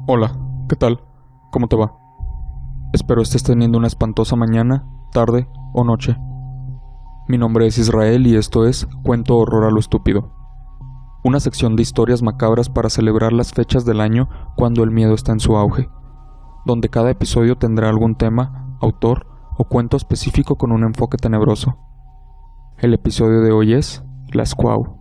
Hola, ¿qué tal? ¿Cómo te va? Espero estés teniendo una espantosa mañana, tarde o noche. Mi nombre es Israel y esto es Cuento Horror a lo Estúpido. Una sección de historias macabras para celebrar las fechas del año cuando el miedo está en su auge, donde cada episodio tendrá algún tema, autor o cuento específico con un enfoque tenebroso. El episodio de hoy es La Squaw.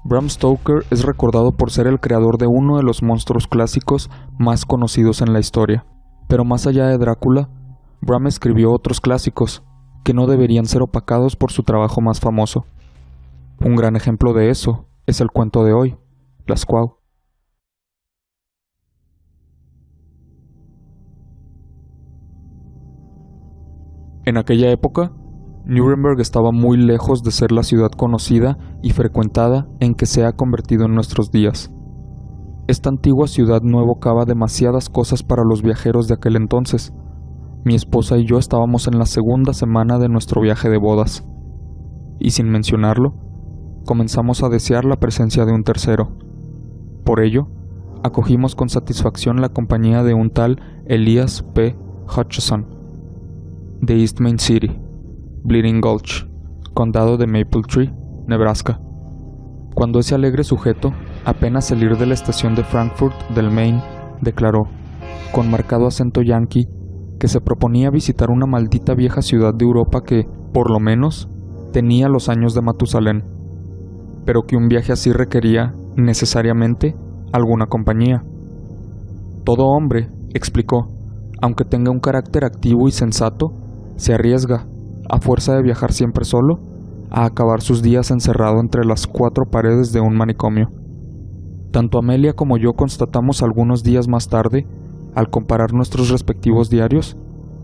Bram Stoker es recordado por ser el creador de uno de los monstruos clásicos más conocidos en la historia. Pero más allá de Drácula, Bram escribió otros clásicos que no deberían ser opacados por su trabajo más famoso. Un gran ejemplo de eso es el cuento de hoy, La Squaw. En aquella época, Nuremberg estaba muy lejos de ser la ciudad conocida y frecuentada en que se ha convertido en nuestros días. Esta antigua ciudad no evocaba demasiadas cosas para los viajeros de aquel entonces. Mi esposa y yo estábamos en la segunda semana de nuestro viaje de bodas, y sin mencionarlo, comenzamos a desear la presencia de un tercero. Por ello, acogimos con satisfacción la compañía de un tal Elias P. Hutchison, de East Main City, Bleeding Gulch, condado de Maple Tree, Nebraska. Cuando ese alegre sujeto, apenas salir de la estación de Frankfurt del Main, declaró, con marcado acento yanqui, que se proponía visitar una maldita vieja ciudad de Europa que, por lo menos, tenía los años de Matusalén, pero que un viaje así requería, necesariamente, alguna compañía. Todo hombre, explicó, aunque tenga un carácter activo y sensato, se arriesga, a fuerza de viajar siempre solo, a acabar sus días encerrado entre las cuatro paredes de un manicomio. Tanto Amelia como yo constatamos algunos días más tarde, al comparar nuestros respectivos diarios,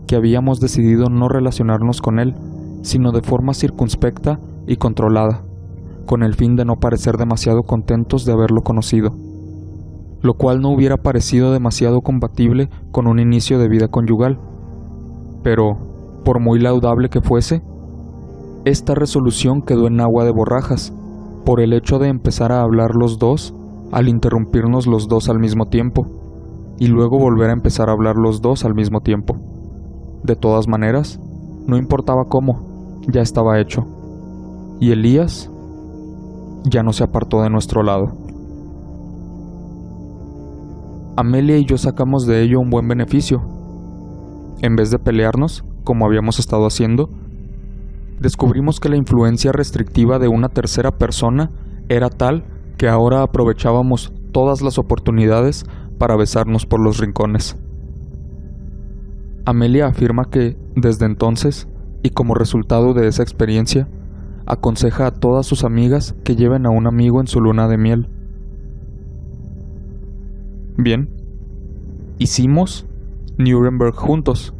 que habíamos decidido no relacionarnos con él, sino de forma circunspecta y controlada, con el fin de no parecer demasiado contentos de haberlo conocido, lo cual no hubiera parecido demasiado compatible con un inicio de vida conyugal. Pero, por muy laudable que fuese, esta resolución quedó en agua de borrajas, por el hecho de empezar a hablar los dos, al interrumpirnos los dos al mismo tiempo, y luego volver a empezar a hablar los dos al mismo tiempo. De todas maneras, no importaba cómo, ya estaba hecho, y Elías ya no se apartó de nuestro lado. Amelia y yo sacamos de ello un buen beneficio. En vez de pelearnos, como habíamos estado haciendo, descubrimos que la influencia restrictiva de una tercera persona era tal que ahora aprovechábamos todas las oportunidades para besarnos por los rincones. Amelia afirma que, desde entonces, y como resultado de esa experiencia, aconseja a todas sus amigas que lleven a un amigo en su luna de miel. Bien, hicimos Nuremberg juntos,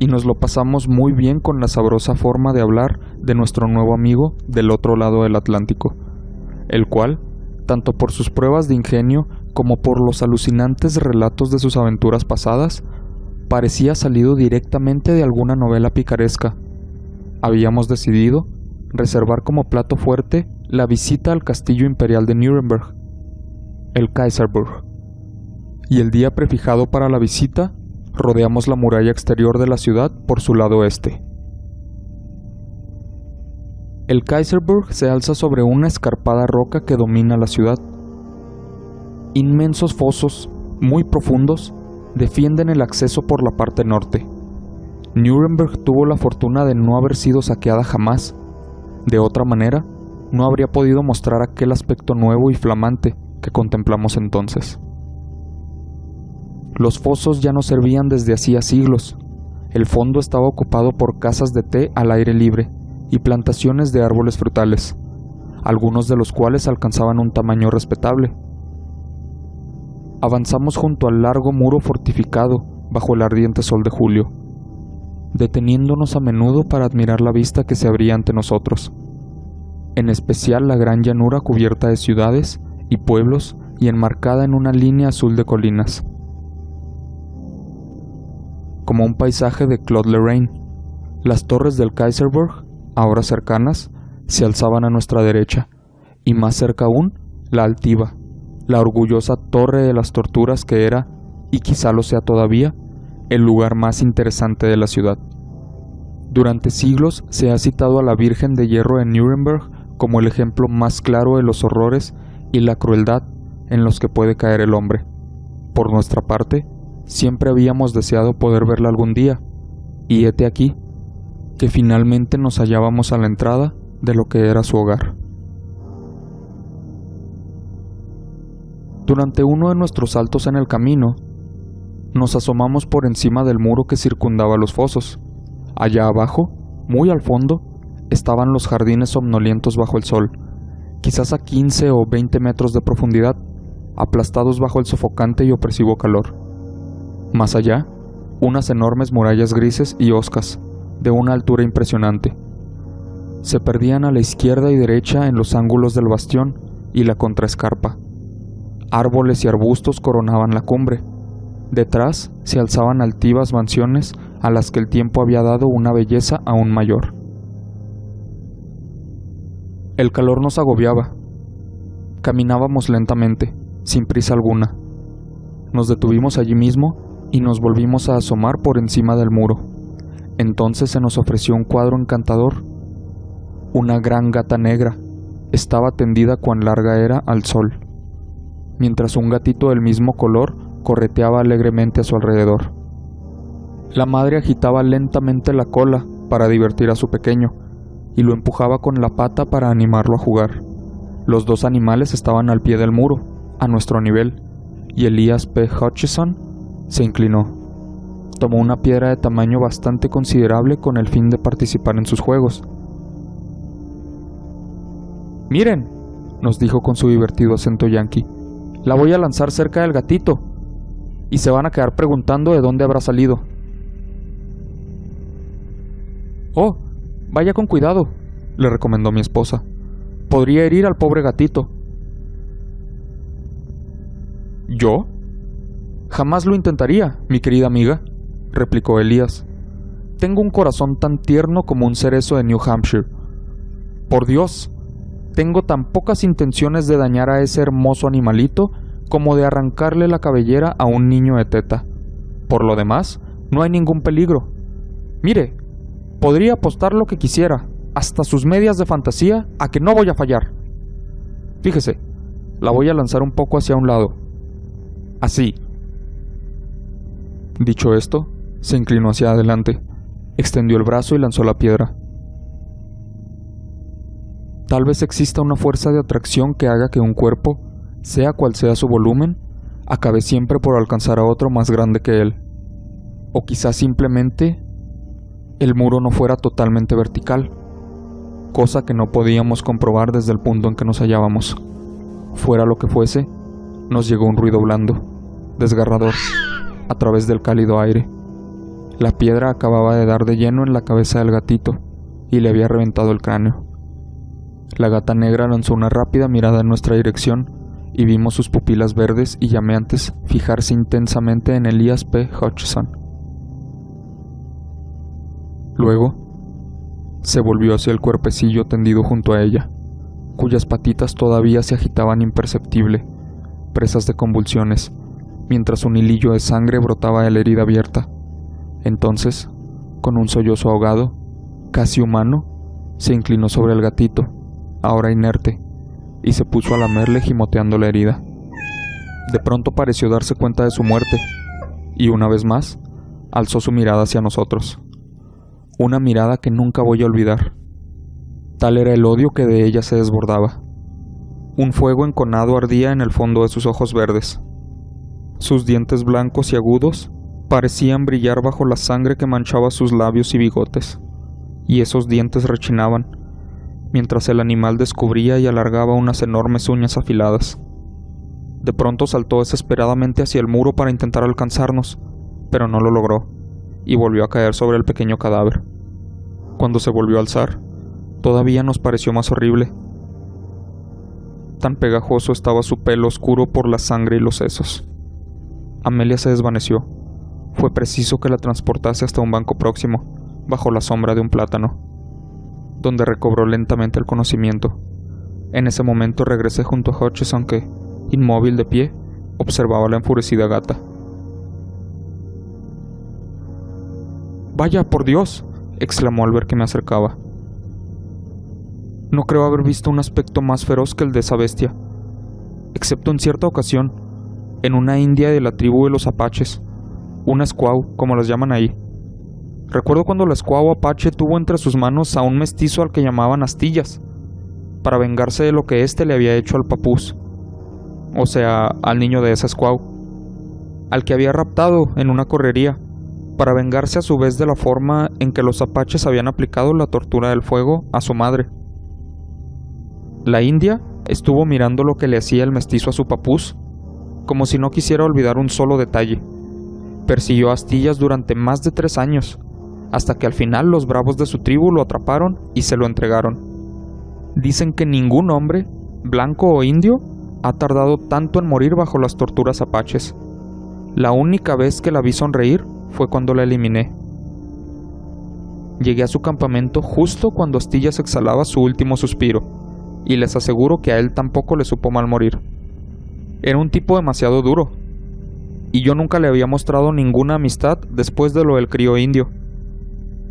y nos lo pasamos muy bien con la sabrosa forma de hablar de nuestro nuevo amigo del otro lado del Atlántico, el cual, tanto por sus pruebas de ingenio como por los alucinantes relatos de sus aventuras pasadas, parecía salido directamente de alguna novela picaresca. Habíamos decidido reservar como plato fuerte la visita al castillo imperial de Nuremberg, el Kaiserburg, y el día prefijado para la visita rodeamos la muralla exterior de la ciudad por su lado este. El Kaiserburg se alza sobre una escarpada roca que domina la ciudad. Inmensos fosos, muy profundos, defienden el acceso por la parte norte. Nuremberg tuvo la fortuna de no haber sido saqueada jamás. De otra manera, no habría podido mostrar aquel aspecto nuevo y flamante que contemplamos entonces. Los fosos ya no servían desde hacía siglos. El fondo estaba ocupado por casas de té al aire libre y plantaciones de árboles frutales, algunos de los cuales alcanzaban un tamaño respetable. Avanzamos junto al largo muro fortificado bajo el ardiente sol de julio, deteniéndonos a menudo para admirar la vista que se abría ante nosotros, en especial la gran llanura cubierta de ciudades y pueblos y enmarcada en una línea azul de colinas. Como un paisaje de Claude Lorraine, las torres del Kaiserburg, ahora cercanas, se alzaban a nuestra derecha, y más cerca aún, la altiva, la orgullosa torre de las torturas que era, y quizá lo sea todavía, el lugar más interesante de la ciudad. Durante siglos se ha citado a la Virgen de Hierro en Nuremberg como el ejemplo más claro de los horrores y la crueldad en los que puede caer el hombre. Por nuestra parte, siempre habíamos deseado poder verla algún día, y hete aquí, que finalmente nos hallábamos a la entrada de lo que era su hogar. Durante uno de nuestros saltos en el camino, nos asomamos por encima del muro que circundaba los fosos. Allá abajo, muy al fondo, estaban los jardines somnolientos bajo el sol, quizás a 15 o 20 metros de profundidad, aplastados bajo el sofocante y opresivo calor. Más allá, unas enormes murallas grises y hoscas, de una altura impresionante. Se perdían a la izquierda y derecha en los ángulos del bastión y la contraescarpa. Árboles y arbustos coronaban la cumbre. Detrás se alzaban altivas mansiones a las que el tiempo había dado una belleza aún mayor. El calor nos agobiaba. Caminábamos lentamente, sin prisa alguna. Nos detuvimos allí mismo y nos volvimos a asomar por encima del muro. Entonces se nos ofreció un cuadro encantador. Una gran gata negra estaba tendida cuán larga era al sol, mientras un gatito del mismo color correteaba alegremente a su alrededor. La madre agitaba lentamente la cola para divertir a su pequeño, y lo empujaba con la pata para animarlo a jugar. Los dos animales estaban al pie del muro, a nuestro nivel, y Elias P. Hutchison se inclinó. Tomó una piedra de tamaño bastante considerable con el fin de participar en sus juegos. «Miren», nos dijo con su divertido acento yanqui, «la voy a lanzar cerca del gatito, y se van a quedar preguntando de dónde habrá salido». «Oh, vaya con cuidado», le recomendó mi esposa. «Podría herir al pobre gatito». «¿Yo? Jamás lo intentaría, mi querida amiga», replicó Elías. «Tengo un corazón tan tierno como un cerezo de New Hampshire. Por Dios, tengo tan pocas intenciones de dañar a ese hermoso animalito como de arrancarle la cabellera a un niño de teta. Por lo demás, no hay ningún peligro. Mire, podría apostar lo que quisiera, hasta sus medias de fantasía, a que no voy a fallar. Fíjese, la voy a lanzar un poco hacia un lado. Así». Dicho esto, se inclinó hacia adelante, extendió el brazo y lanzó la piedra. Tal vez exista una fuerza de atracción que haga que un cuerpo, sea cual sea su volumen, acabe siempre por alcanzar a otro más grande que él. O quizás simplemente el muro no fuera totalmente vertical, cosa que no podíamos comprobar desde el punto en que nos hallábamos. Fuera lo que fuese, nos llegó un ruido blando, desgarrador, a través del cálido aire. La piedra acababa de dar de lleno en la cabeza del gatito y le había reventado el cráneo. La gata negra lanzó una rápida mirada en nuestra dirección y vimos sus pupilas verdes y llameantes fijarse intensamente en Elias P. Hutchison. Luego, se volvió hacia el cuerpecillo tendido junto a ella, cuyas patitas todavía se agitaban imperceptible, presas de convulsiones, mientras un hilillo de sangre brotaba de la herida abierta. Entonces, con un sollozo ahogado, casi humano, se inclinó sobre el gatito, ahora inerte, y se puso a lamerle gimoteando la herida. De pronto pareció darse cuenta de su muerte, y una vez más, alzó su mirada hacia nosotros. Una mirada que nunca voy a olvidar. Tal era el odio que de ella se desbordaba. Un fuego enconado ardía en el fondo de sus ojos verdes. Sus dientes blancos y agudos parecían brillar bajo la sangre que manchaba sus labios y bigotes, y esos dientes rechinaban, mientras el animal descubría y alargaba unas enormes uñas afiladas. De pronto saltó desesperadamente hacia el muro para intentar alcanzarnos, pero no lo logró, y volvió a caer sobre el pequeño cadáver. Cuando se volvió a alzar, todavía nos pareció más horrible. Tan pegajoso estaba su pelo oscuro por la sangre y los sesos. Amelia se desvaneció. Fue preciso que la transportase hasta un banco próximo, bajo la sombra de un plátano, donde recobró lentamente el conocimiento. En ese momento regresé junto a Hutchison que, inmóvil de pie, observaba a la enfurecida gata. Vaya, por Dios, exclamó al ver que me acercaba. No creo haber visto un aspecto más feroz que el de esa bestia, excepto en cierta ocasión, en una india de la tribu de los apaches, una squaw, como las llaman ahí. Recuerdo cuando la squaw apache tuvo entre sus manos a un mestizo al que llamaban Astillas, para vengarse de lo que éste le había hecho al papús, o sea, al niño de esa squaw, al que había raptado en una correría, para vengarse a su vez de la forma en que los apaches habían aplicado la tortura del fuego a su madre. La india estuvo mirando lo que le hacía el mestizo a su papús, como si no quisiera olvidar un solo detalle. Persiguió a Astillas durante más de 3 años, hasta que al final los bravos de su tribu lo atraparon y se lo entregaron. Dicen que ningún hombre, blanco o indio, ha tardado tanto en morir bajo las torturas apaches. La única vez que la vi sonreír fue cuando la eliminé. Llegué a su campamento justo cuando Astillas exhalaba su último suspiro, y les aseguro que a él tampoco le supo mal morir. Era un tipo demasiado duro, y yo nunca le había mostrado ninguna amistad después de lo del crío indio,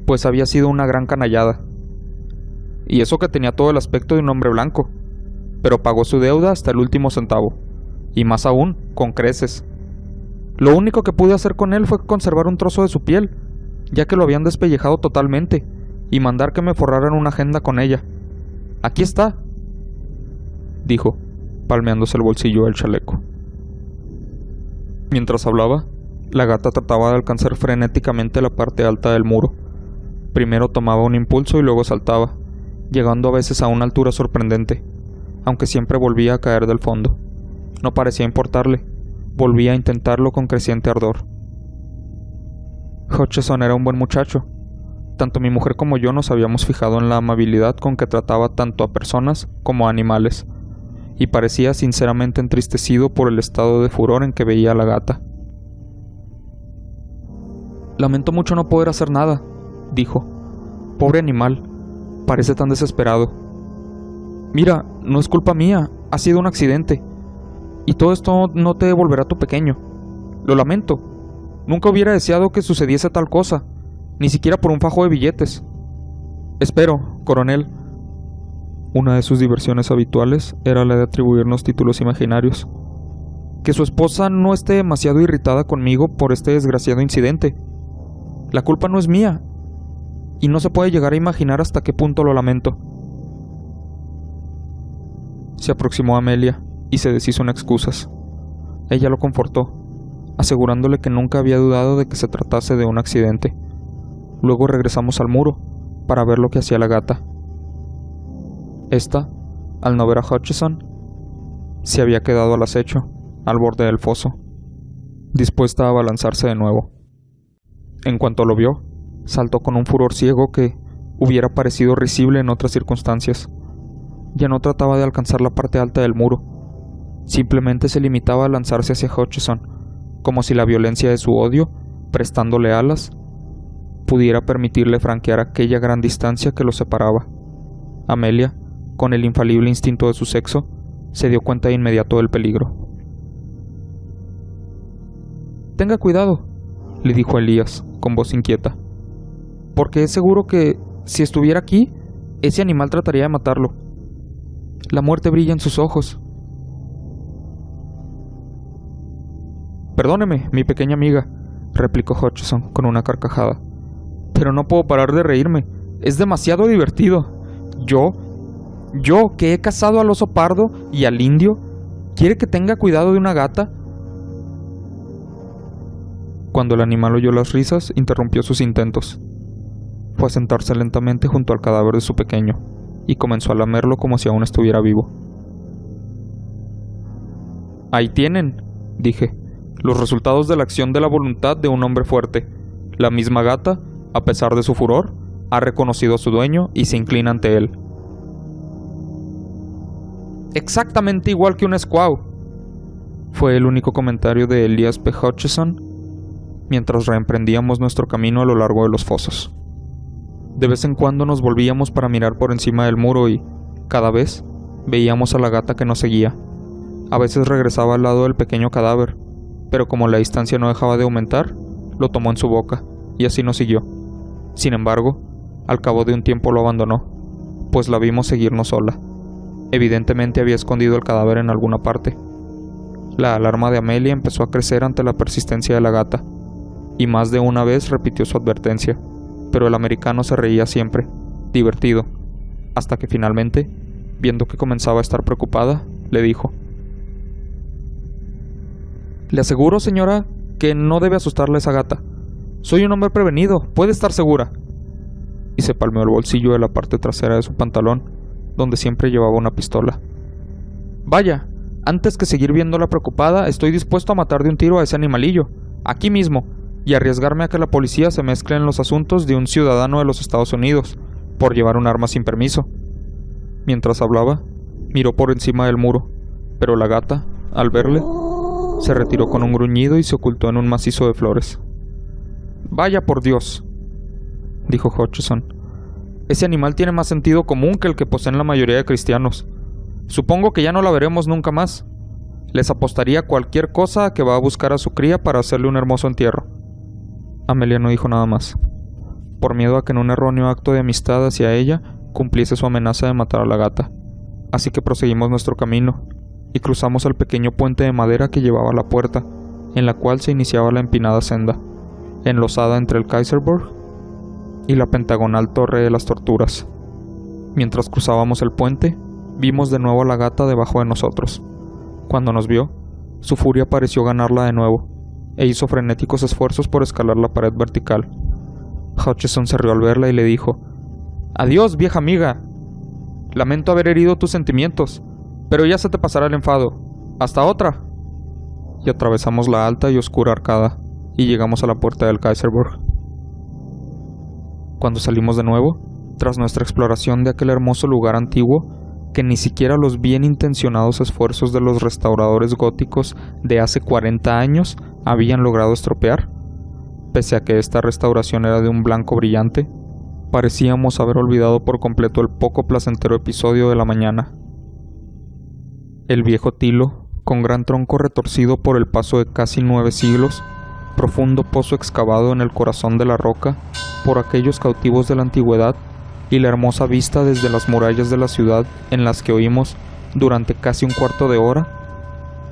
pues había sido una gran canallada. Y eso que tenía todo el aspecto de un hombre blanco, pero pagó su deuda hasta el último centavo, y más aún, con creces. Lo único que pude hacer con él fue conservar un trozo de su piel, ya que lo habían despellejado totalmente, y mandar que me forraran una agenda con ella. Aquí está, dijo, palmeándose el bolsillo del chaleco. Mientras hablaba, la gata trataba de alcanzar frenéticamente la parte alta del muro. Primero tomaba un impulso y luego saltaba, llegando a veces a una altura sorprendente, aunque siempre volvía a caer del fondo. No parecía importarle, volvía a intentarlo con creciente ardor. Hutcheson era un buen muchacho. Tanto mi mujer como yo nos habíamos fijado en la amabilidad con que trataba tanto a personas como a animales, y parecía sinceramente entristecido por el estado de furor en que veía a la gata. Lamento mucho no poder hacer nada, dijo. Pobre animal, parece tan desesperado. Mira, no es culpa mía, ha sido un accidente. Y todo esto no te devolverá a tu pequeño. Lo lamento. Nunca hubiera deseado que sucediese tal cosa, ni siquiera por un fajo de billetes. Espero, coronel. Una de sus diversiones habituales era la de atribuirnos títulos imaginarios. Que su esposa no esté demasiado irritada conmigo por este desgraciado incidente. La culpa no es mía, y no se puede llegar a imaginar hasta qué punto lo lamento. Se aproximó a Amelia y se deshizo en excusas. Ella lo confortó, asegurándole que nunca había dudado de que se tratase de un accidente. Luego regresamos al muro para ver lo que hacía la gata. Esta, al no ver a Hutcheson, se había quedado al acecho, al borde del foso, dispuesta a abalanzarse de nuevo. En cuanto lo vio, saltó con un furor ciego que hubiera parecido risible en otras circunstancias. Ya no trataba de alcanzar la parte alta del muro, simplemente se limitaba a lanzarse hacia Hutcheson, como si la violencia de su odio, prestándole alas, pudiera permitirle franquear aquella gran distancia que los separaba. Amelia, con el infalible instinto de su sexo, se dio cuenta de inmediato del peligro. «Tenga cuidado», le dijo Elías, con voz inquieta, «porque es seguro que, si estuviera aquí, ese animal trataría de matarlo. La muerte brilla en sus ojos». «Perdóneme, mi pequeña amiga», replicó Hutcheson con una carcajada, «pero no puedo parar de reírme. Es demasiado divertido. Yo, que he cazado al oso pardo y al indio, ¿quiere que tenga cuidado de una gata?» Cuando el animal oyó las risas, interrumpió sus intentos. Fue a sentarse lentamente junto al cadáver de su pequeño, y comenzó a lamerlo como si aún estuviera vivo. «Ahí tienen», dije, «los resultados de la acción de la voluntad de un hombre fuerte. La misma gata, a pesar de su furor, ha reconocido a su dueño y se inclina ante él». «Exactamente igual que un squaw», fue el único comentario de Elías P. Hutcheson mientras reemprendíamos nuestro camino a lo largo de los fosos. De vez en cuando nos volvíamos para mirar por encima del muro y, cada vez, veíamos a la gata que nos seguía. A veces regresaba al lado del pequeño cadáver, pero como la distancia no dejaba de aumentar, lo tomó en su boca, y así nos siguió, Sin embargo, al cabo de un tiempo lo abandonó, pues la vimos seguirnos sola. Evidentemente había escondido el cadáver en alguna parte. La alarma de Amelia empezó a crecer ante la persistencia de la gata, y más de una vez repitió su advertencia, pero el americano se reía siempre, divertido, hasta que finalmente, viendo que comenzaba a estar preocupada, le dijo: «Le aseguro, señora, que no debe asustarle a esa gata. Soy un hombre prevenido, puede estar segura». Y se palmeó el bolsillo de la parte trasera de su pantalón, donde siempre llevaba una pistola. «Vaya, antes que seguir viéndola preocupada, estoy dispuesto a matar de un tiro a ese animalillo, aquí mismo, y arriesgarme a que la policía se mezcle en los asuntos de un ciudadano de los Estados Unidos, por llevar un arma sin permiso». Mientras hablaba, miró por encima del muro, pero la gata, al verle, se retiró con un gruñido y se ocultó en un macizo de flores. «Vaya por Dios», dijo Hutchison. «Ese animal tiene más sentido común que el que poseen la mayoría de cristianos. Supongo que ya no la veremos nunca más. Les apostaría cualquier cosa a que va a buscar a su cría para hacerle un hermoso entierro». Amelia no dijo nada más, por miedo a que en un erróneo acto de amistad hacia ella cumpliese su amenaza de matar a la gata. Así que proseguimos nuestro camino, y cruzamos el pequeño puente de madera que llevaba a la puerta, en la cual se iniciaba la empinada senda, enlosada entre el Kaiserburg y la pentagonal Torre de las Torturas. Mientras cruzábamos el puente, vimos de nuevo a la gata debajo de nosotros. Cuando nos vio, su furia pareció ganarla de nuevo, e hizo frenéticos esfuerzos por escalar la pared vertical. Hutchison se rió al verla y le dijo: «Adiós, vieja amiga. Lamento haber herido tus sentimientos, pero ya se te pasará el enfado. ¡Hasta otra!». Y atravesamos la alta y oscura arcada, y llegamos a la puerta del Kaiserburg. Cuando salimos de nuevo, tras nuestra exploración de aquel hermoso lugar antiguo, que ni siquiera los bien intencionados esfuerzos de los restauradores góticos de hace 40 años habían logrado estropear, pese a que esta restauración era de un blanco brillante, parecíamos haber olvidado por completo el poco placentero episodio de la mañana. El viejo tilo, con gran tronco retorcido por el paso de casi 9 siglos, profundo pozo excavado en el corazón de la roca por aquellos cautivos de la antigüedad, y la hermosa vista desde las murallas de la ciudad en las que oímos, durante casi un cuarto de hora,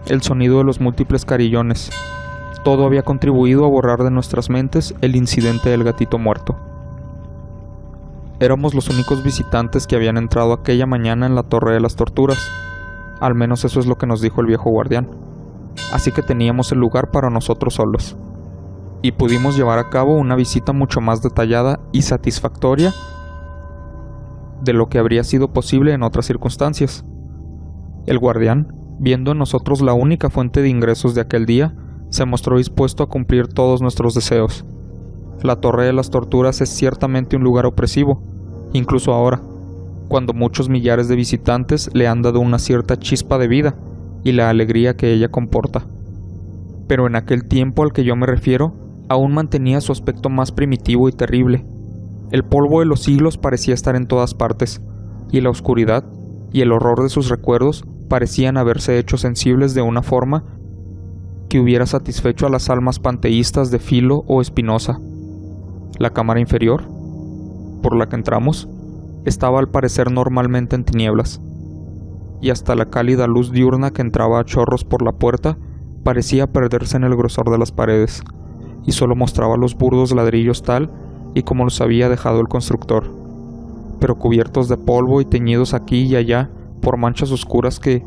el sonido de los múltiples carillones. Todo había contribuido a borrar de nuestras mentes el incidente del gatito muerto. Éramos los únicos visitantes que habían entrado aquella mañana en la Torre de las Torturas. Al menos eso es lo que nos dijo el viejo guardián. Así que teníamos el lugar para nosotros solos. Y pudimos llevar a cabo una visita mucho más detallada y satisfactoria de lo que habría sido posible en otras circunstancias. El guardián, viendo en nosotros la única fuente de ingresos de aquel día, se mostró dispuesto a cumplir todos nuestros deseos. La Torre de las Torturas es ciertamente un lugar opresivo, incluso ahora, cuando muchos millares de visitantes le han dado una cierta chispa de vida y la alegría que ella comporta. Pero en aquel tiempo al que yo me refiero, aún mantenía su aspecto más primitivo y terrible. El polvo de los siglos parecía estar en todas partes, y la oscuridad y el horror de sus recuerdos parecían haberse hecho sensibles de una forma que hubiera satisfecho a las almas panteístas de Filo o Spinoza. La cámara inferior, por la que entramos, estaba al parecer normalmente en tinieblas, y hasta la cálida luz diurna que entraba a chorros por la puerta parecía perderse en el grosor de las paredes, y solo mostraba los burdos ladrillos tal y como los había dejado el constructor, pero cubiertos de polvo y teñidos aquí y allá por manchas oscuras que,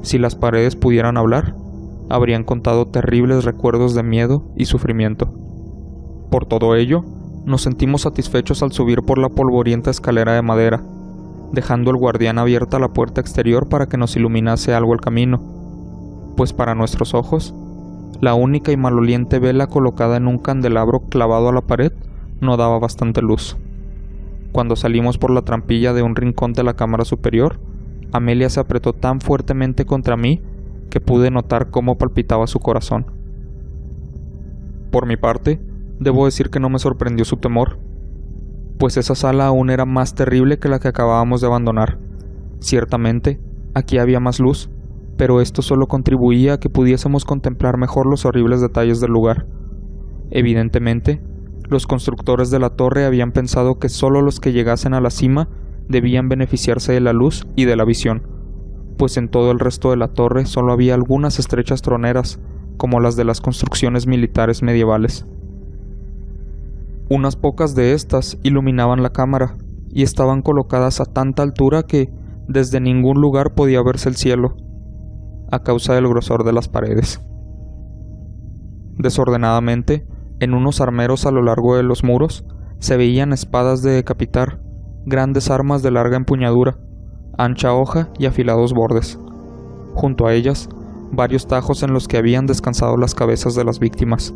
si las paredes pudieran hablar, habrían contado terribles recuerdos de miedo y sufrimiento. Por todo ello, nos sentimos satisfechos al subir por la polvorienta escalera de madera, dejando el guardián abierta la puerta exterior para que nos iluminase algo el camino, pues para nuestros ojos, la única y maloliente vela colocada en un candelabro clavado a la pared no daba bastante luz. Cuando salimos por la trampilla de un rincón de la cámara superior, Amelia se apretó tan fuertemente contra mí que pude notar cómo palpitaba su corazón. Por mi parte, debo decir que no me sorprendió su temor, pues esa sala aún era más terrible que la que acabábamos de abandonar. Ciertamente, aquí había más luz, pero esto solo contribuía a que pudiésemos contemplar mejor los horribles detalles del lugar. Evidentemente, Los constructores de la torre habían pensado que solo los que llegasen a la cima debían beneficiarse de la luz y de la visión, pues en todo el resto de la torre solo había algunas estrechas troneras, como las de las construcciones militares medievales. Unas pocas de estas iluminaban la cámara, y estaban colocadas a tanta altura que desde ningún lugar podía verse el cielo, a causa del grosor de las paredes. Desordenadamente, en unos armeros a lo largo de los muros, se veían espadas de decapitar, grandes armas de larga empuñadura, ancha hoja y afilados bordes. Junto a ellas, varios tajos en los que habían descansado las cabezas de las víctimas,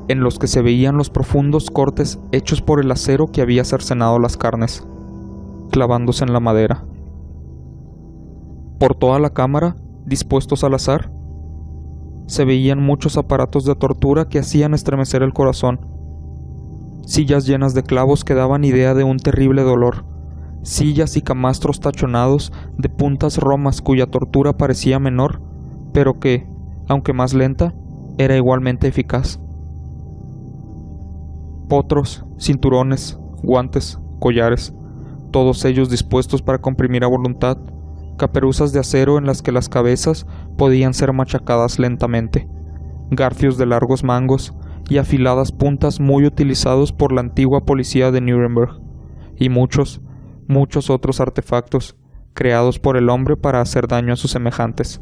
en los que se veían los profundos cortes hechos por el acero que había cercenado las carnes, clavándose en la madera. Por toda la cámara, dispuestos al azar, se veían muchos aparatos de tortura que hacían estremecer el corazón. Sillas llenas de clavos que daban idea de un terrible dolor, sillas y camastros tachonados de puntas romas cuya tortura parecía menor, pero que, aunque más lenta, era igualmente eficaz. Potros, cinturones, guantes, collares, todos ellos dispuestos para comprimir a voluntad, caperuzas de acero en las que las cabezas podían ser machacadas lentamente, garfios de largos mangos y afiladas puntas muy utilizados por la antigua policía de Nuremberg, y muchos otros artefactos creados por el hombre para hacer daño a sus semejantes.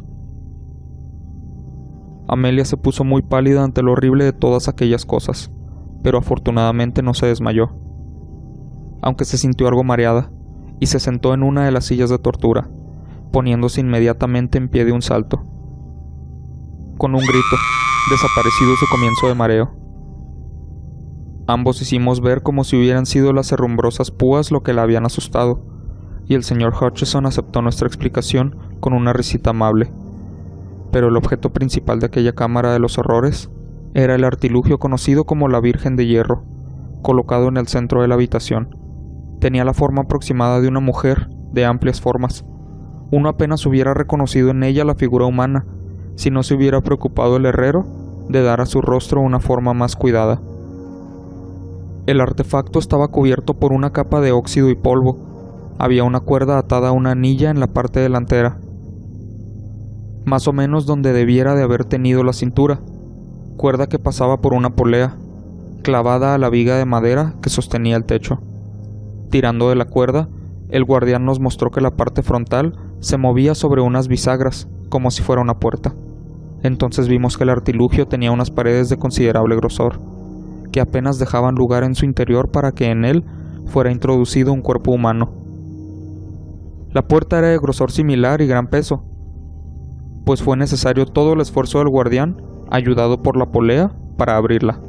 Amelia se puso muy pálida ante lo horrible de todas aquellas cosas, pero afortunadamente no se desmayó, aunque se sintió algo mareada, y se sentó en una de las sillas de tortura, poniéndose inmediatamente en pie de un salto. Con un grito, desaparecido su comienzo de mareo. Ambos hicimos ver como si hubieran sido las herrumbrosas púas lo que la habían asustado, y el señor Hutcheson aceptó nuestra explicación con una risita amable. Pero el objeto principal de aquella cámara de los horrores era el artilugio conocido como la Virgen de Hierro, colocado en el centro de la habitación. Tenía la forma aproximada de una mujer, de amplias formas. Uno apenas hubiera reconocido en ella la figura humana, si no se hubiera preocupado el herrero de dar a su rostro una forma más cuidada. El artefacto estaba cubierto por una capa de óxido y polvo. Había una cuerda atada a una anilla en la parte delantera, más o menos donde debiera de haber tenido la cintura, cuerda que pasaba por una polea, clavada a la viga de madera que sostenía el techo. Tirando de la cuerda, el guardián nos mostró que la parte frontal se movía sobre unas bisagras, como si fuera una puerta. Entonces vimos que el artilugio tenía unas paredes de considerable grosor, que apenas dejaban lugar en su interior para que en él fuera introducido un cuerpo humano. La puerta era de grosor similar y gran peso, pues fue necesario todo el esfuerzo del guardián, ayudado por la polea, para abrirla.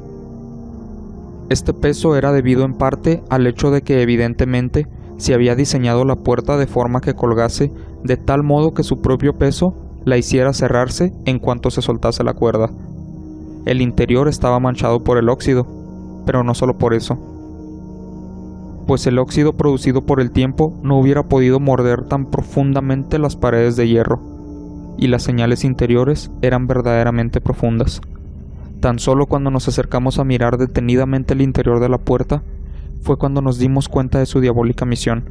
Este peso era debido en parte al hecho de que evidentemente se había diseñado la puerta de forma que colgase de tal modo que su propio peso la hiciera cerrarse en cuanto se soltase la cuerda. El interior estaba manchado por el óxido, pero no solo por eso, pues el óxido producido por el tiempo no hubiera podido morder tan profundamente las paredes de hierro, y las señales interiores eran verdaderamente profundas. Tan solo cuando nos acercamos a mirar detenidamente el interior de la puerta, fue cuando nos dimos cuenta de su diabólica misión.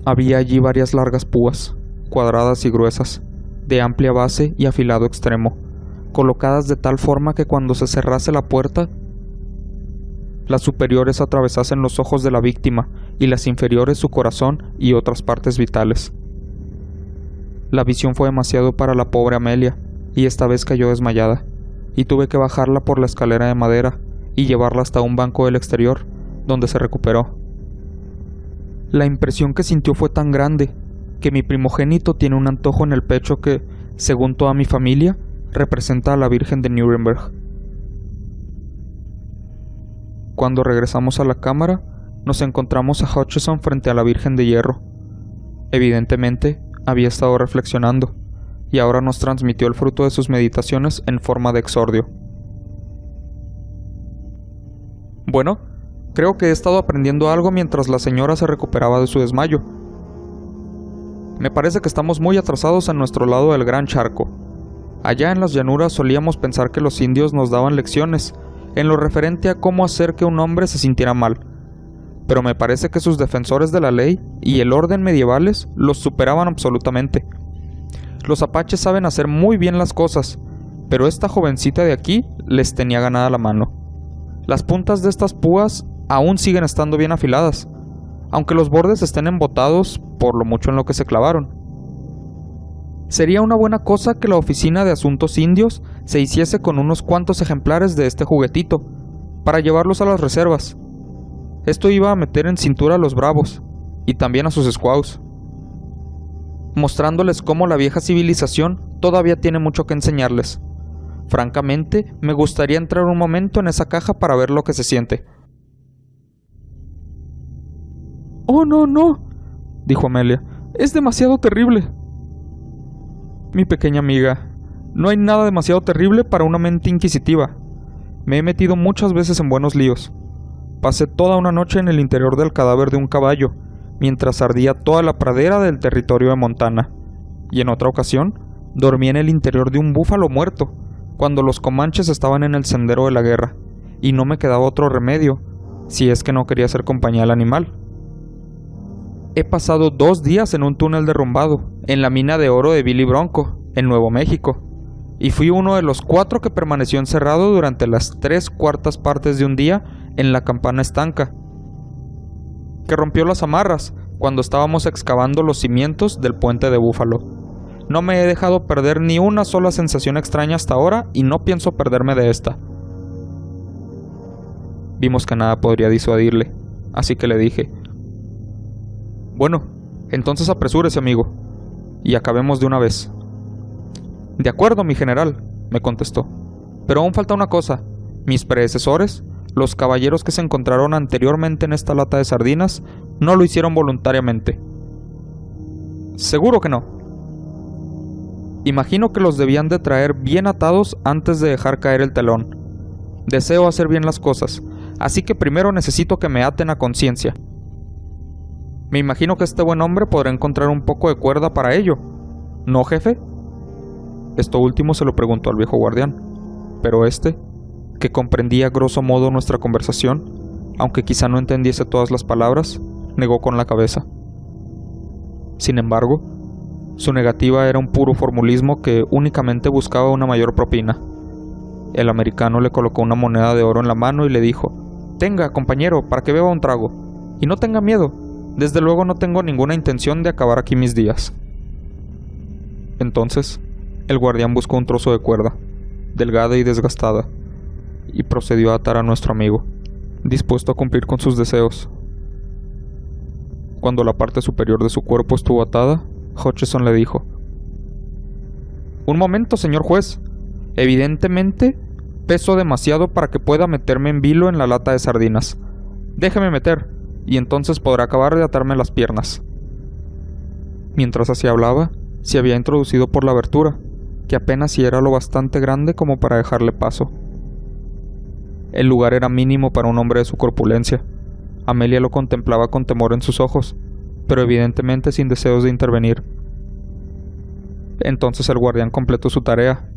Había allí varias largas púas, cuadradas y gruesas, de amplia base y afilado extremo, colocadas de tal forma que cuando se cerrase la puerta, las superiores atravesasen los ojos de la víctima y las inferiores su corazón y otras partes vitales. La visión fue demasiado para la pobre Amelia, y esta vez cayó desmayada, y tuve que bajarla por la escalera de madera y llevarla hasta un banco del exterior, donde se recuperó. La impresión que sintió fue tan grande que mi primogénito tiene un antojo en el pecho que, según toda mi familia, representa a la Virgen de Nuremberg. Cuando regresamos a la cámara, nos encontramos a Hutcheson frente a la Virgen de Hierro. Evidentemente, había estado reflexionando, y ahora nos transmitió el fruto de sus meditaciones en forma de exordio. Bueno, creo que he estado aprendiendo algo mientras la señora se recuperaba de su desmayo. Me parece que estamos muy atrasados en nuestro lado del gran charco. Allá en las llanuras solíamos pensar que los indios nos daban lecciones, en lo referente a cómo hacer que un hombre se sintiera mal, pero me parece que sus defensores de la ley y el orden medievales los superaban absolutamente. Los apaches saben hacer muy bien las cosas, pero esta jovencita de aquí les tenía ganada la mano. Las puntas de estas púas aún siguen estando bien afiladas, aunque los bordes estén embotados por lo mucho en lo que se clavaron. Sería una buena cosa que la Oficina de Asuntos Indios se hiciese con unos cuantos ejemplares de este juguetito, para llevarlos a las reservas. Esto iba a meter en cintura a los bravos, y también a sus squaws, mostrándoles cómo la vieja civilización todavía tiene mucho que enseñarles. Francamente, me gustaría entrar un momento en esa caja para ver lo que se siente. «Oh, no, no», dijo Amelia, «es demasiado terrible». Mi pequeña amiga, no hay nada demasiado terrible para una mente inquisitiva. Me he metido muchas veces en buenos líos. Pasé toda una noche en el interior del cadáver de un caballo, mientras ardía toda la pradera del territorio de Montana. Y en otra ocasión, dormí en el interior de un búfalo muerto, cuando los comanches estaban en el sendero de la guerra, y no me quedaba otro remedio, si es que no quería hacer compañía al animal. He pasado 2 días en un túnel derrumbado, en la mina de oro de Billy Bronco, en Nuevo México, y fui uno de los 4 que permaneció encerrado durante las 3/4 partes de un día en la campana estanca, que rompió las amarras cuando estábamos excavando los cimientos del puente de Búfalo. No me he dejado perder ni una sola sensación extraña hasta ahora y no pienso perderme de esta. Vimos que nada podría disuadirle, así que le dije: «Bueno, entonces apresúrese, amigo, y acabemos de una vez». «De acuerdo, mi general», me contestó, «pero aún falta una cosa. Mis predecesores, los caballeros que se encontraron anteriormente en esta lata de sardinas, no lo hicieron voluntariamente». «¿Seguro que no?» «Imagino que los debían de traer bien atados antes de dejar caer el telón. Deseo hacer bien las cosas, así que primero necesito que me aten a conciencia. Me imagino que este buen hombre podrá encontrar un poco de cuerda para ello, ¿no, jefe?». Esto último se lo preguntó al viejo guardián, pero este, que comprendía grosso modo nuestra conversación, aunque quizá no entendiese todas las palabras, negó con la cabeza. Sin embargo, su negativa era un puro formulismo que únicamente buscaba una mayor propina. El americano le colocó una moneda de oro en la mano y le dijo: «Tenga, compañero, para que beba un trago. Y no tenga miedo. Desde luego no tengo ninguna intención de acabar aquí mis días». Entonces, el guardián buscó un trozo de cuerda, delgada y desgastada, y procedió a atar a nuestro amigo, dispuesto a cumplir con sus deseos. Cuando la parte superior de su cuerpo estuvo atada, Hutchison le dijo: «Un momento, señor juez. Evidentemente, peso demasiado para que pueda meterme en vilo en la lata de sardinas. Déjeme meter, y entonces podrá acabar de atarme las piernas». Mientras así hablaba, se había introducido por la abertura, que apenas si era lo bastante grande como para dejarle paso. El lugar era mínimo para un hombre de su corpulencia. Amelia lo contemplaba con temor en sus ojos, pero evidentemente sin deseos de intervenir. Entonces el guardián completó su tarea,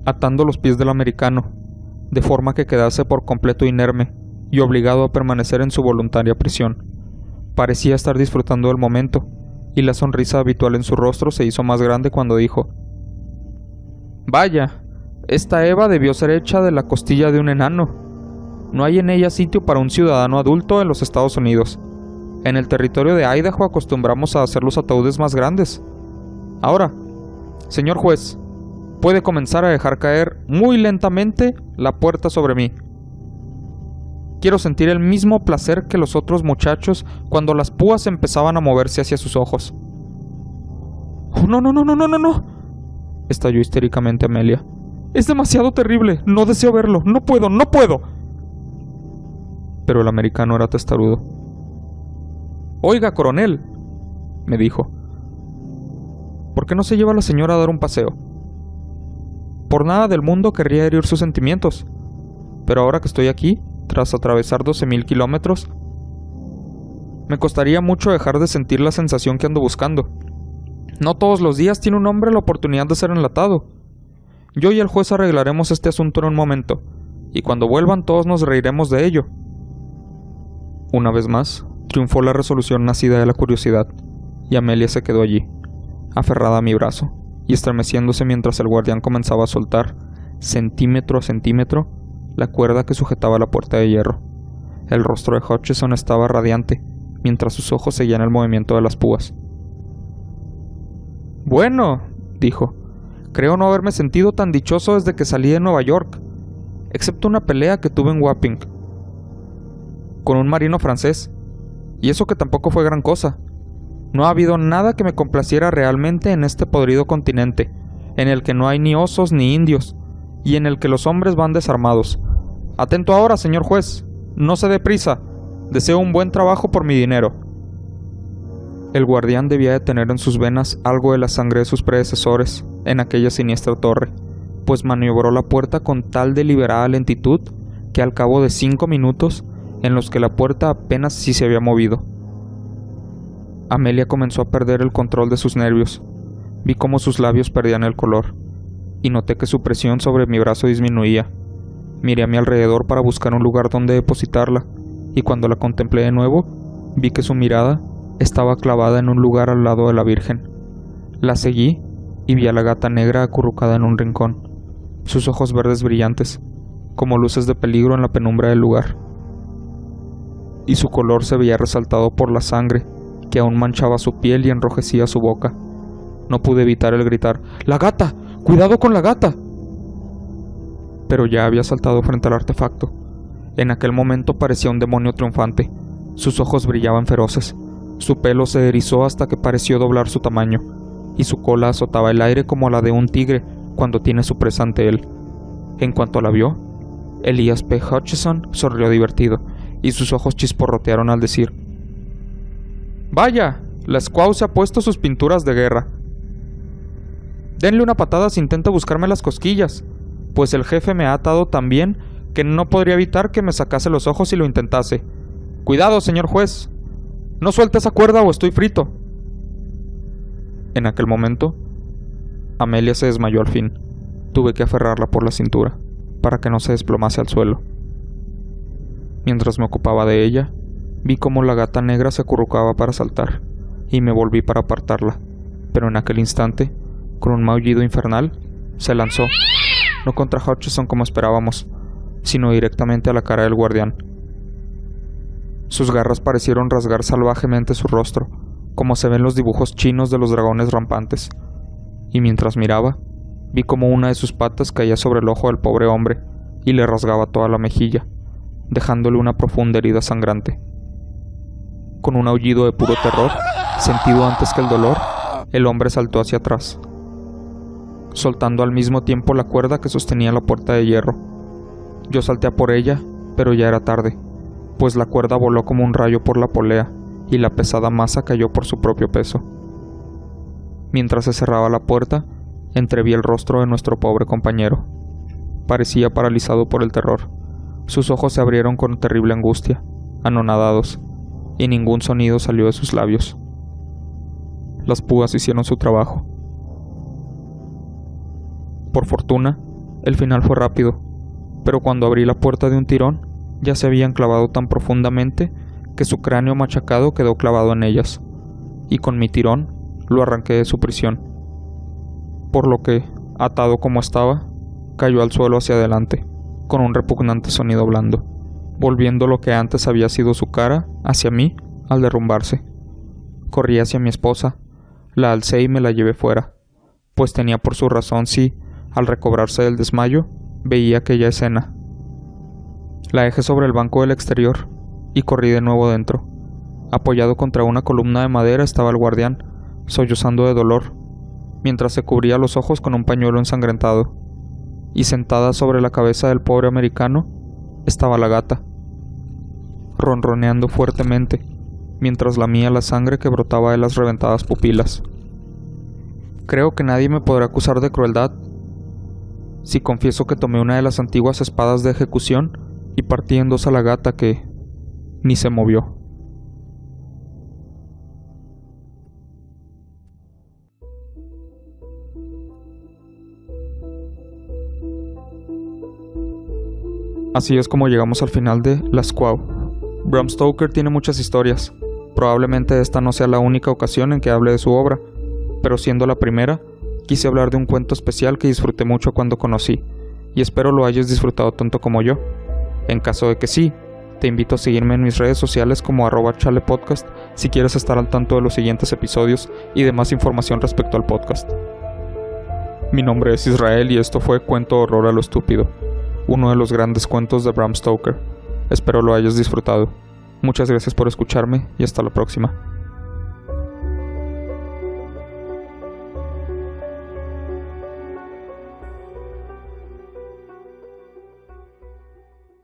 atando los pies del americano, de forma que quedase por completo inerme y obligado a permanecer en su voluntaria prisión. Parecía estar disfrutando del momento, y la sonrisa habitual en su rostro se hizo más grande cuando dijo: «Vaya, esta Eva debió ser hecha de la costilla de un enano. No hay en ella sitio para un ciudadano adulto en los Estados Unidos. En el territorio de Idaho acostumbramos a hacer los ataúdes más grandes. Ahora, señor juez, puede comenzar a dejar caer muy lentamente la puerta sobre mí. Quiero sentir el mismo placer que los otros muchachos cuando las púas empezaban a moverse hacia sus ojos». «Oh, no, no, no, no, no, no, no», estalló histéricamente Amelia. «Es demasiado terrible. No deseo verlo. No puedo, no puedo». Pero el americano era testarudo. «Oiga, coronel», me dijo, «¿por qué no se lleva a la señora a dar un paseo? Por nada del mundo querría herir sus sentimientos, pero ahora que estoy aquí, tras atravesar 12,000 kilómetros, me costaría mucho dejar de sentir la sensación que ando buscando. No todos los días tiene un hombre la oportunidad de ser enlatado. Yo y el juez arreglaremos este asunto en un momento, y cuando vuelvan todos nos reiremos de ello. Una vez más, triunfó la resolución nacida de la curiosidad, y Amelia se quedó allí, aferrada a mi brazo, y estremeciéndose mientras el guardián comenzaba a soltar, centímetro a centímetro, la cuerda que sujetaba la puerta de hierro. El rostro de Hutchison estaba radiante, mientras sus ojos seguían el movimiento de las púas. «Bueno», dijo, «creo no haberme sentido tan dichoso desde que salí de Nueva York, excepto una pelea que tuve en Wapping, con un marino francés, y eso que tampoco fue gran cosa. No ha habido nada que me complaciera realmente en este podrido continente, en el que no hay ni osos ni indios, y en el que los hombres van desarmados. Atento ahora, señor juez, no se dé prisa, deseo un buen trabajo por mi dinero». El guardián debía de tener en sus venas algo de la sangre de sus predecesores en aquella siniestra torre, pues maniobró la puerta con tal deliberada lentitud que al cabo de 5 minutos, en los que la puerta apenas sí se había movido, Amelia comenzó a perder el control de sus nervios. Vi cómo sus labios perdían el color, y noté que su presión sobre mi brazo disminuía. Miré a mi alrededor para buscar un lugar donde depositarla, y cuando la contemplé de nuevo, vi que su mirada estaba clavada en un lugar al lado de la Virgen. La seguí y vi a la gata negra acurrucada en un rincón, sus ojos verdes brillantes, como luces de peligro en la penumbra del lugar. Y su color se veía resaltado por la sangre, que aún manchaba su piel y enrojecía su boca. No pude evitar el gritar: «¡La gata! ¡Cuidado con la gata!». Pero ya había saltado frente al artefacto. En aquel momento parecía un demonio triunfante. Sus ojos brillaban feroces. Su pelo se erizó hasta que pareció doblar su tamaño, y su cola azotaba el aire como la de un tigre cuando tiene su presa ante él. En cuanto la vio, Elias P. Hutchison sonrió divertido, y sus ojos chisporrotearon al decir: «Vaya, la Squaw se ha puesto sus pinturas de guerra. Denle una patada si intenta buscarme las cosquillas, pues el jefe me ha atado tan bien que no podría evitar que me sacase los ojos si lo intentase. Cuidado, señor juez. No suelte esa cuerda o estoy frito». En aquel momento, Amelia se desmayó al fin. Tuve que aferrarla por la cintura, para que no se desplomase al suelo. Mientras me ocupaba de ella, vi cómo la gata negra se acurrucaba para saltar, y me volví para apartarla, pero en aquel instante, con un maullido infernal, se lanzó, no contra Hutchison como esperábamos, sino directamente a la cara del guardián. Sus garras parecieron rasgar salvajemente su rostro, como se ven los dibujos chinos de los dragones rampantes, y mientras miraba, vi como una de sus patas caía sobre el ojo del pobre hombre y le rasgaba toda la mejilla, dejándole una profunda herida sangrante. Con un aullido de puro terror, sentido antes que el dolor, el hombre saltó hacia atrás, soltando al mismo tiempo la cuerda que sostenía la puerta de hierro. Yo salté a por ella, pero ya era tarde, pues la cuerda voló como un rayo por la polea y la pesada masa cayó por su propio peso. Mientras se cerraba la puerta, entreví el rostro de nuestro pobre compañero. Parecía paralizado por el terror. Sus ojos se abrieron con terrible angustia, anonadados, y ningún sonido salió de sus labios. Las púas hicieron su trabajo. Por fortuna, el final fue rápido, pero cuando abrí la puerta de un tirón, ya se habían clavado tan profundamente que su cráneo machacado quedó clavado en ellas, y con mi tirón lo arranqué de su prisión, por lo que, atado como estaba, cayó al suelo hacia adelante, con un repugnante sonido blando, volviendo lo que antes había sido su cara hacia mí al derrumbarse. Corrí hacia mi esposa, la alcé y me la llevé fuera, pues tenía por su razón si, al recobrarse del desmayo, veía aquella escena. La dejé sobre el banco del exterior y corrí de nuevo dentro. Apoyado contra una columna de madera estaba el guardián, sollozando de dolor, mientras se cubría los ojos con un pañuelo ensangrentado, y sentada sobre la cabeza del pobre americano estaba la gata, ronroneando fuertemente, mientras lamía la sangre que brotaba de las reventadas pupilas. Creo que nadie me podrá acusar de crueldad si confieso que tomé una de las antiguas espadas de ejecución y partí en dos a la gata que ni se movió. Así es como llegamos al final de La Squaw. Bram Stoker tiene muchas historias. Probablemente esta no sea la única ocasión en que hable de su obra, pero siendo la primera, quise hablar de un cuento especial que disfruté mucho cuando conocí, y espero lo hayas disfrutado tanto como yo. En caso de que sí, te invito a seguirme en mis redes sociales como @chalepodcast si quieres estar al tanto de los siguientes episodios y de más información respecto al podcast. Mi nombre es Israel y esto fue Cuento Horror a lo Estúpido, uno de los grandes cuentos de Bram Stoker. Espero lo hayas disfrutado. Muchas gracias por escucharme y hasta la próxima.